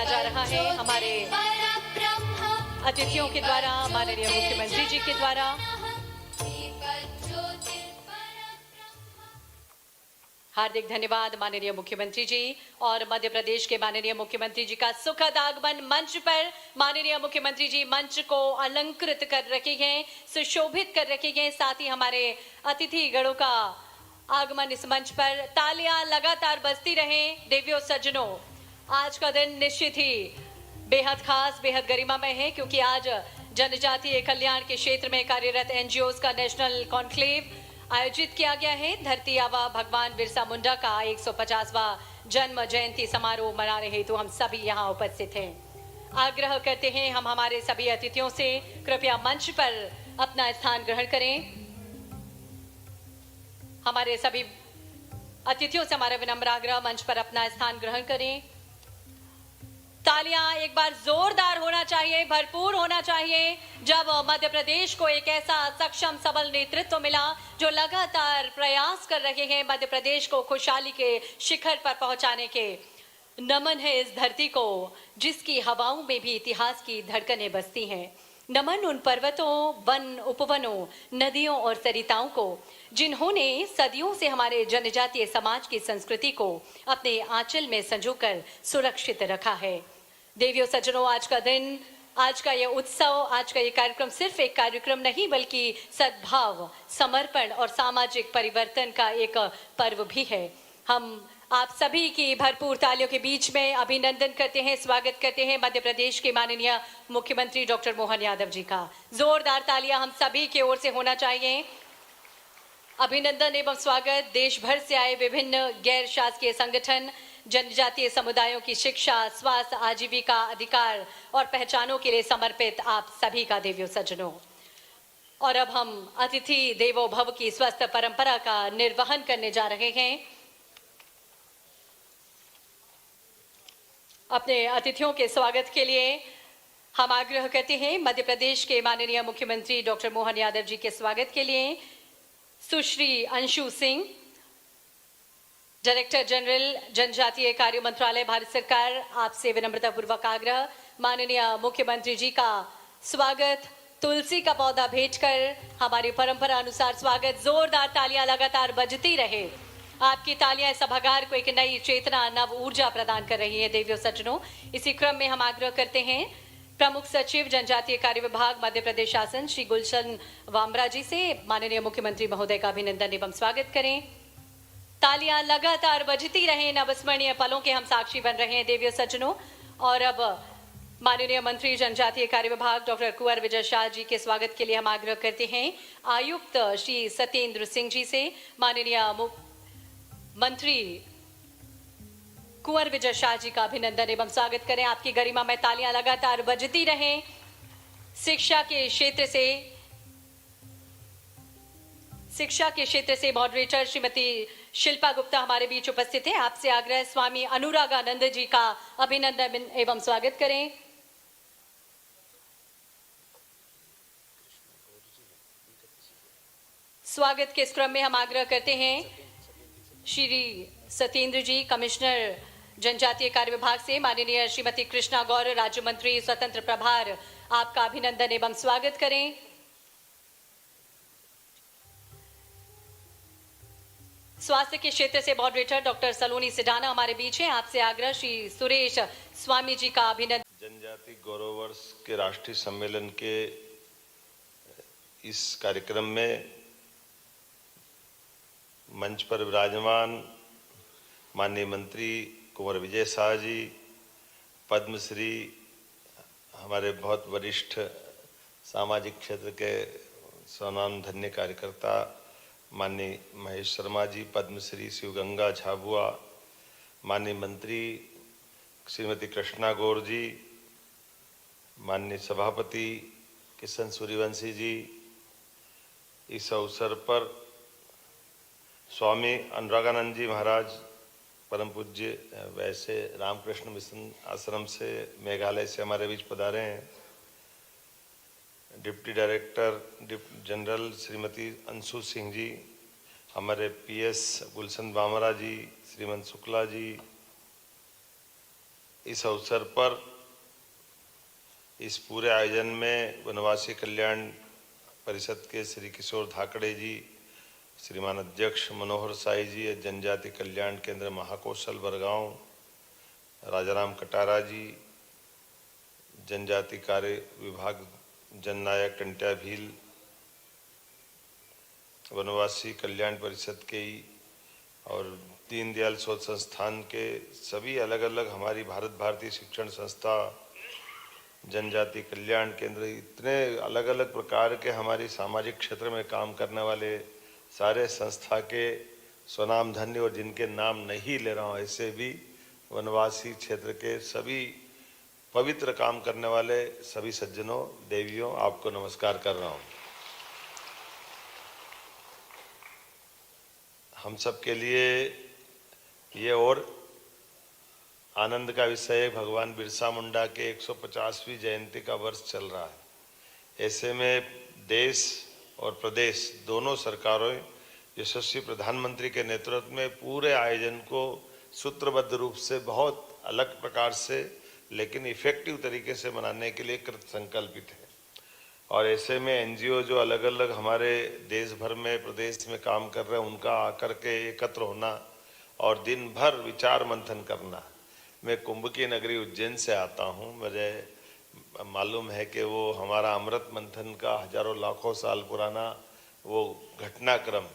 किया जा रहा है हमारे अतिथियों के द्वारा, माननीय मुख्यमंत्री जी के द्वारा। हार्दिक धन्यवाद माननीय मुख्यमंत्री जी। और मध्य प्रदेश के माननीय मुख्यमंत्री जी का सुखद आगमन। मंच पर माननीय मुख्यमंत्री जी मंच को अलंकृत कर रखे हैं, सुशोभित कर रखे हैं। साथ ही हमारे अतिथि गणों का आगमन इस मंच पर। तालियां लगातार बजती रहें। देवियों सज्जनों, आज का दिन निश्चित ही बेहद खास, बेहद गरिमामय है, क्योंकि आज जनजातीय कल्याण के क्षेत्र में कार्यरत एनजीओज का नेशनल कॉन्क्लेव आयोजित किया गया है। धरती आबा भगवान बिरसा मुंडा का 150वां जन्म जयंती समारोह मनाने हेतु हम सभी यहाँ उपस्थित हैं। आग्रह करते हैं हम हमारे सभी अतिथियों से, कृपया मंच पर अपना स्थान ग्रहण करें। हमारे सभी अतिथियों से हमारा विनम्र आग्रह, मंच पर अपना स्थान ग्रहण करें। तालियां एक बार जोरदार होना चाहिए, भरपूर होना चाहिए, जब मध्य प्रदेश को एक ऐसा सक्षम सबल नेतृत्व मिला जो लगातार प्रयास कर रहे हैं मध्य प्रदेश को खुशहाली के शिखर पर पहुंचाने के। नमन है इस धरती को जिसकी हवाओं में भी इतिहास की धड़कनें बसती हैं। नमन उन पर्वतों, वन, उपवनों, नदियों और सरिताओं को जिन्होंने सदियों से हमारे जनजातीय समाज की संस्कृति को अपने आंचल में संजोकर सुरक्षित रखा है। देवियों सज्जनों, आज का दिन, आज का ये उत्सव, आज का ये कार्यक्रम सिर्फ एक कार्यक्रम नहीं, बल्कि सद्भाव, समर्पण और सामाजिक परिवर्तन का एक पर्व भी है। हम आप सभी की भरपूर तालियों के बीच में अभिनंदन करते हैं, स्वागत करते हैं मध्य प्रदेश के माननीय मुख्यमंत्री डॉक्टर मोहन यादव जी का। जोरदार तालियां हम सभी की ओर से होना चाहिए। अभिनंदन एवं स्वागत देश भर से आए विभिन्न गैर शासकीय संगठन, जनजातीय समुदायों की शिक्षा, स्वास्थ्य, आजीविका, अधिकार और पहचानों के लिए समर्पित आप सभी का देवियों सज्जनों। और अब हम अतिथि देवो भव की स्वस्थ परंपरा का निर्वहन करने जा रहे हैं। अपने अतिथियों के स्वागत के लिए हम आग्रह करते हैं मध्य प्रदेश के माननीय मुख्यमंत्री डॉक्टर मोहन यादव जी के स्वागत के लिए सुश्री अंशु सिंह, डायरेक्टर जनरल जनजातीय कार्य मंत्रालय, भारत सरकार, आपसे विनम्रतापूर्वक आग्रह, माननीय मुख्यमंत्री जी का स्वागत तुलसी का पौधा भेंट कर हमारी परंपरा अनुसार स्वागत। जोरदार तालियां लगातार बजती रहे। आपकी तालियां सभागार को एक नई चेतना, नव ऊर्जा प्रदान कर रही है। देवियों सज्जनों, इसी क्रम में हम आग्रह करते हैं प्रमुख सचिव जनजातीय कार्य विभाग मध्य प्रदेश शासन श्री गुलशन वामरा जी से माननीय मुख्यमंत्री महोदय का अभिनंदन एवं स्वागत करें। तालियां लगातार बजती रहें। अविस्मरणीय पलों के हम साक्षी बन रहे हैं देवियों सज्जनों। और अब माननीय मंत्री जनजातीय कार्य विभाग डॉक्टर कुंवर विजय शाह जी के स्वागत के लिए हम आग्रह करते हैं आयुक्त श्री सत्येंद्र सिंह जी से। माननीय मंत्री कुंवर विजय शाह जी का अभिनंदन एवं स्वागत करें। आपकी गरिमा में तालियां लगातार बजती रहें। शिक्षा के क्षेत्र से मॉडरेटर श्रीमती शिल्पा गुप्ता हमारे बीच उपस्थित हैं। आपसे आग्रह स्वामी अनुरागानंद जी का अभिनंदन एवं स्वागत करें। स्वागत के इस क्रम में हम आग्रह करते हैं श्री सत्येंद्र जी, कमिश्नर जनजातीय कार्य विभाग से, माननीय श्रीमती कृष्णा गौर, राज्य मंत्री स्वतंत्र प्रभार, आपका अभिनंदन एवं स्वागत करें। स्वास्थ्य के क्षेत्र से मॉडरेटर डॉक्टर सलोनी सिडाना हमारे बीच हैं। आपसे आग्रह श्री सुरेश स्वामी जी का अभिनंदन। जनजाति गौरव वर्ष के राष्ट्रीय सम्मेलन के इस कार्यक्रम में मंच पर विराजमान माननीय मंत्री कुंवर विजय शाह जी, पद्मश्री, हमारे बहुत वरिष्ठ सामाजिक क्षेत्र के स्वनामधन्य कार्यकर्ता माननीय महेश शर्मा जी, पद्मश्री शिवगंगा झाबुआ, माननीय मंत्री श्रीमती कृष्णा गौर जी, माननीय सभापति किशन सूर्यवंशी जी, इस अवसर पर स्वामी अनुरागानंद जी महाराज, परम पूज्य वैसे रामकृष्ण मिशन आश्रम से मेघालय से हमारे बीच पधारे हैं। Deputy director general Shrimati Anshu Singh ji, हमारे पीएस गुलशन वामरा जी, श्रीमंत शुक्ला जी, इस अवसर पर इस पूरे आयोजन में वनवासी कल्याण परिषद के श्री किशोर धाकड़े जी, श्रीमान अध्यक्ष मनोहर साई जी, जनजाति कल्याण केंद्र महाकौशल बरगांव राजाराम कटारा जी, जनजाति कार्य विभाग जननायक टंट्या भील, वनवासी कल्याण परिषद के और दीनदयाल शोध संस्थान के सभी अलग अलग हमारी भारत भारतीय शिक्षण संस्था, जनजाति कल्याण केंद्र, इतने अलग अलग प्रकार के हमारी सामाजिक क्षेत्र में काम करने वाले सारे संस्था के स्वनाम धन्य और जिनके नाम नहीं ले रहा हूँ ऐसे भी वनवासी क्षेत्र के सभी पवित्र काम करने वाले सभी सज्जनों, देवियों, आपको नमस्कार कर रहा हूँ। हम सब के लिए ये और आनंद का विषय है, भगवान बिरसा मुंडा के 150वीं जयंती का वर्ष चल रहा है। ऐसे में देश और प्रदेश दोनों सरकारों यशस्वी प्रधानमंत्री के नेतृत्व में पूरे आयोजन को सूत्रबद्ध रूप से बहुत अलग प्रकार से लेकिन इफेक्टिव तरीके से मनाने के लिए कृत संकल्पित है। और ऐसे में एनजीओ जो अलग अलग हमारे देश भर में प्रदेश में काम कर रहे हैं उनका आकर के एकत्र होना और दिन भर विचार मंथन करना। मैं कुंभ की नगरी उज्जैन से आता हूँ, मुझे मालूम है कि वो हमारा अमृत मंथन का हजारों लाखों साल पुराना वो घटनाक्रम,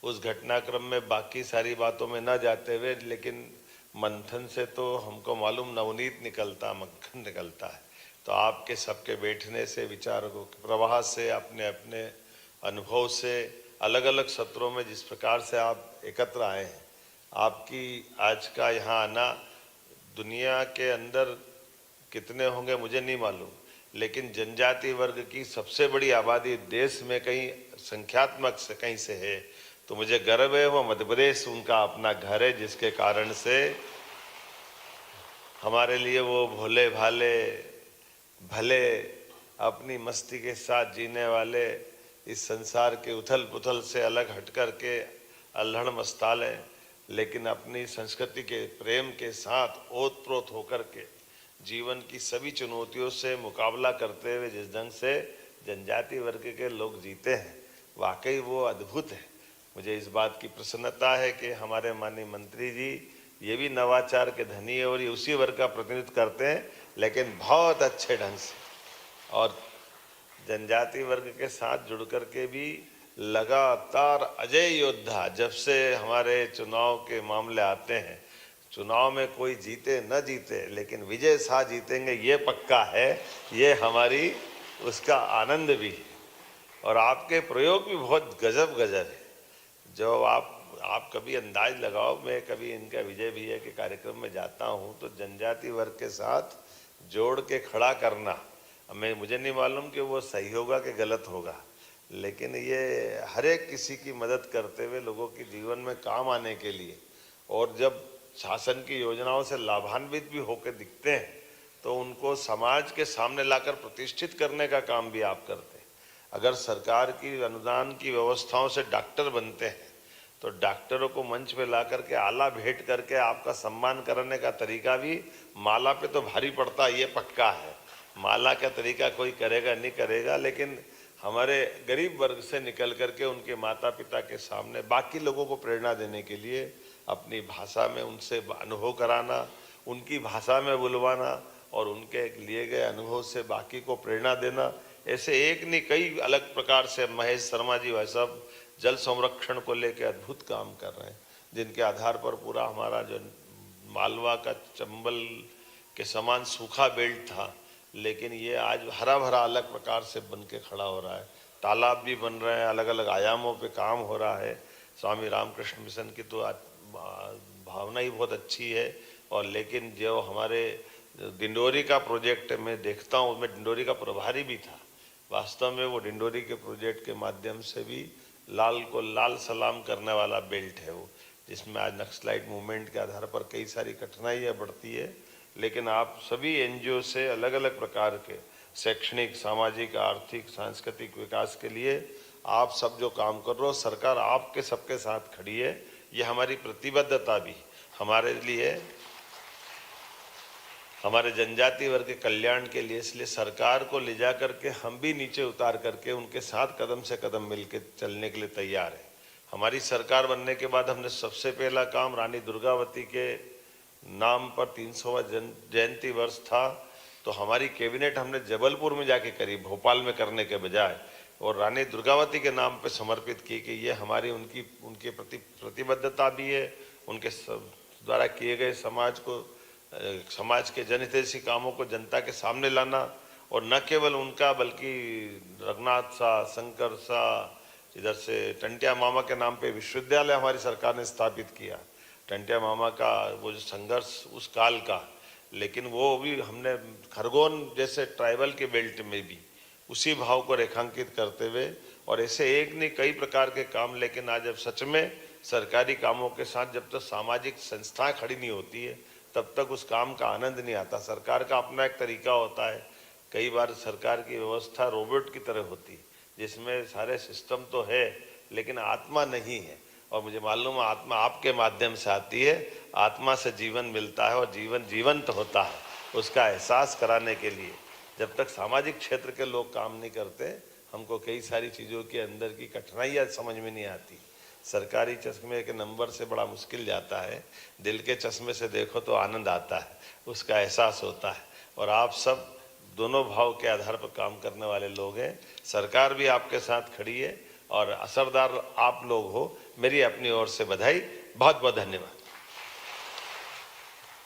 उस घटनाक्रम में बाकी सारी बातों में न जाते हुए लेकिन मंथन से तो हमको मालूम नवनीत निकलता, मक्खन निकलता है। तो आपके सबके बैठने से, विचारों के प्रवाह से, अपने अपने अनुभव से, अलग अलग सत्रों में जिस प्रकार से आप एकत्र आए हैं, आपकी आज का यहाँ आना दुनिया के अंदर कितने होंगे मुझे नहीं मालूम, लेकिन जनजाति वर्ग की सबसे बड़ी आबादी देश में कहीं संख्यात्मक से कहीं से है, तो मुझे गर्व है वो मध्य प्रदेश उनका अपना घर है, जिसके कारण से हमारे लिए वो भोले भाले भले अपनी मस्ती के साथ जीने वाले इस संसार के उथल पुथल से अलग हट कर के अल्हड़ मस्ताल हैं, लेकिन अपनी संस्कृति के प्रेम के साथ ओतप्रोत होकर के जीवन की सभी चुनौतियों से मुकाबला करते हुए जिस ढंग से जनजाति वर्ग के लोग जीते हैं, वाकई वो अद्भुत है। मुझे इस बात की प्रसन्नता है कि हमारे माननीय मंत्री जी ये भी नवाचार के धनी है और ये उसी वर्ग का प्रतिनिधित्व करते हैं, लेकिन बहुत अच्छे ढंग से और जनजाति वर्ग के साथ जुड़ कर के भी लगातार अजय योद्धा। जब से हमारे चुनाव के मामले आते हैं, चुनाव में कोई जीते न जीते लेकिन विजय शाह जीतेंगे ये पक्का है, ये हमारी उसका आनंद भी है। और आपके प्रयोग भी बहुत गजब गजब है। जो आप कभी अंदाज लगाओ, मैं कभी इनका विजय भैया के कार्यक्रम में जाता हूँ तो जनजाति वर्ग के साथ जोड़ के खड़ा करना, मुझे नहीं मालूम कि वो सही होगा कि गलत होगा, लेकिन ये हर एक किसी की मदद करते हुए लोगों के जीवन में काम आने के लिए और जब शासन की योजनाओं से लाभान्वित भी होकर दिखते हैं तो उनको समाज के सामने लाकर प्रतिष्ठित करने का काम भी आप करते हैं। अगर सरकार की अनुदान की व्यवस्थाओं से डॉक्टर बनते हैं तो डॉक्टरों को मंच पे ला करके आला भेंट करके आपका सम्मान करने का तरीका भी माला पे तो भारी पड़ता, ये पक्का है। माला का तरीका कोई करेगा नहीं करेगा, लेकिन हमारे गरीब वर्ग से निकल करके उनके माता पिता के सामने बाकी लोगों को प्रेरणा देने के लिए अपनी भाषा में उनसे अनुभव कराना, उनकी भाषा में बुलवाना और उनके लिए गए अनुभव से बाकी को प्रेरणा देना, ऐसे एक नहीं कई अलग प्रकार से महेश शर्मा जी भाई साहब जल संरक्षण को लेकर अद्भुत काम कर रहे हैं, जिनके आधार पर पूरा हमारा जो मालवा का चंबल के समान सूखा बेल्ट था, लेकिन ये आज हरा भरा अलग प्रकार से बन के खड़ा हो रहा है। तालाब भी बन रहे हैं, अलग अलग आयामों पे काम हो रहा है। स्वामी रामकृष्ण मिशन की तो भावना ही बहुत अच्छी है। और लेकिन जो हमारे डिंडोरी का प्रोजेक्ट मैं देखता हूँ, मैं डिंडोरी का प्रभारी भी था, वास्तव में वो डिंडोरी के प्रोजेक्ट के माध्यम से भी लाल को लाल सलाम करने वाला बेल्ट है वो, जिसमें आज नक्सलाइट मूवमेंट के आधार पर कई सारी कठिनाइयाँ बढ़ती है, लेकिन आप सभी एनजीओ से अलग अलग प्रकार के शैक्षणिक, सामाजिक, आर्थिक, सांस्कृतिक विकास के लिए आप सब जो काम कर रहे हो, सरकार आपके सबके साथ खड़ी है। ये हमारी प्रतिबद्धता भी हमारे लिए हमारे जनजाति वर्ग के कल्याण के लिए, इसलिए सरकार को ले जा करके हम भी नीचे उतार करके उनके साथ कदम से कदम मिलकर चलने के लिए तैयार है। हमारी सरकार बनने के बाद हमने सबसे पहला काम रानी दुर्गावती के नाम पर 300वां जयंती वर्ष था, तो हमारी कैबिनेट हमने जबलपुर में जाके करी, भोपाल में करने के बजाय, और रानी दुर्गावती के नाम पे समर्पित की कि ये हमारी उनके प्रति प्रतिबद्धता भी है, उनके द्वारा किए गए समाज के जनहितैषी कामों को जनता के सामने लाना, और न केवल उनका बल्कि रघुनाथ शाह, शंकर शाह, इधर से टंटिया मामा के नाम पे विश्वविद्यालय हमारी सरकार ने स्थापित किया। टंटिया मामा का वो जो संघर्ष उस काल का, लेकिन वो भी हमने खरगोन जैसे ट्राइबल के बेल्ट में भी उसी भाव को रेखांकित करते हुए, और ऐसे एक नहीं कई प्रकार के काम। लेकिन आज जब सच में सरकारी कामों के साथ जब तक सामाजिक संस्थाएं खड़ी नहीं होती है तब तक उस काम का आनंद नहीं आता। सरकार का अपना एक तरीका होता है, कई बार सरकार की व्यवस्था रोबोट की तरह होती है जिसमें सारे सिस्टम तो है लेकिन आत्मा नहीं है, और मुझे मालूम है आत्मा आपके माध्यम से आती है, आत्मा से जीवन मिलता है और जीवन जीवंत होता है। उसका एहसास कराने के लिए जब तक सामाजिक क्षेत्र के लोग काम नहीं करते, हमको कई सारी चीज़ों के अंदर की कठिनाइयाँ समझ में नहीं आती। सरकारी चश्मे के नंबर से बड़ा मुश्किल जाता है, दिल के चश्मे से देखो तो आनंद आता है, उसका एहसास होता है। और आप सब दोनों भाव के आधार पर काम करने वाले लोग हैं। सरकार भी आपके साथ खड़ी है और असरदार आप लोग हो। मेरी अपनी ओर से बधाई, बहुत बहुत धन्यवाद।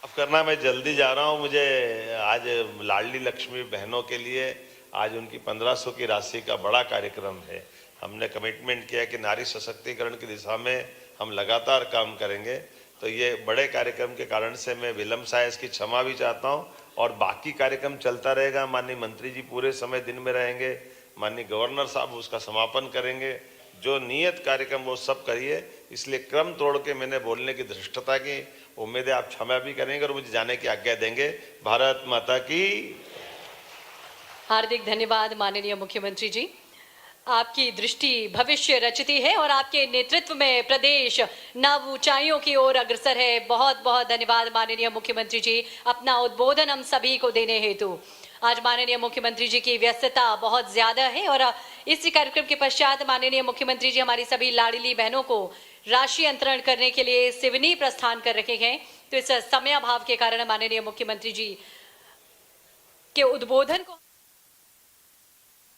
अब करना मैं जल्दी जा रहा हूँ, मुझे आज लाडली लक्ष्मी बहनों के लिए आज उनकी 1500 की राशि का बड़ा कार्यक्रम है। हमने कमिटमेंट किया कि नारी सशक्तिकरण की दिशा में हम लगातार काम करेंगे, तो ये बड़े कार्यक्रम के कारण से मैं विलम्ब से इसकी क्षमा भी चाहता हूँ, और बाकी कार्यक्रम चलता रहेगा। माननीय मंत्री जी पूरे समय दिन में रहेंगे, माननीय गवर्नर साहब उसका समापन करेंगे। जो नियत कार्यक्रम वो सब करिए, इसलिए क्रम तोड़ के मैंने बोलने की धृष्टता की। उम्मीद है आप क्षमा भी करेंगे और मुझे जाने की आज्ञा देंगे। भारत माता की। हार्दिक धन्यवाद माननीय मुख्यमंत्री जी, आपकी दृष्टि भविष्य रचती है और आपके नेतृत्व में प्रदेश नव ऊंचाइयों की ओर अग्रसर है। बहुत बहुत धन्यवाद माननीय मुख्यमंत्री जी, अपना उद्बोधन हम सभी को देने हेतु। आज माननीय मुख्यमंत्री जी की व्यस्तता बहुत ज्यादा है और इसी कार्यक्रम के पश्चात माननीय मुख्यमंत्री जी हमारी सभी लाडली बहनों को राशि अंतरण करने के लिए सिवनी प्रस्थान कर रखे हैं। तो इस समयाभाव के कारण माननीय मुख्यमंत्री जी के उद्बोधन को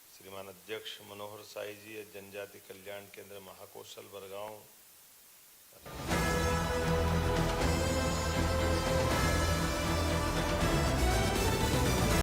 श्रीमान अध्यक्ष मनोहर साई जी, जनजाति कल्याण केंद्र महाकौशल बरगांव।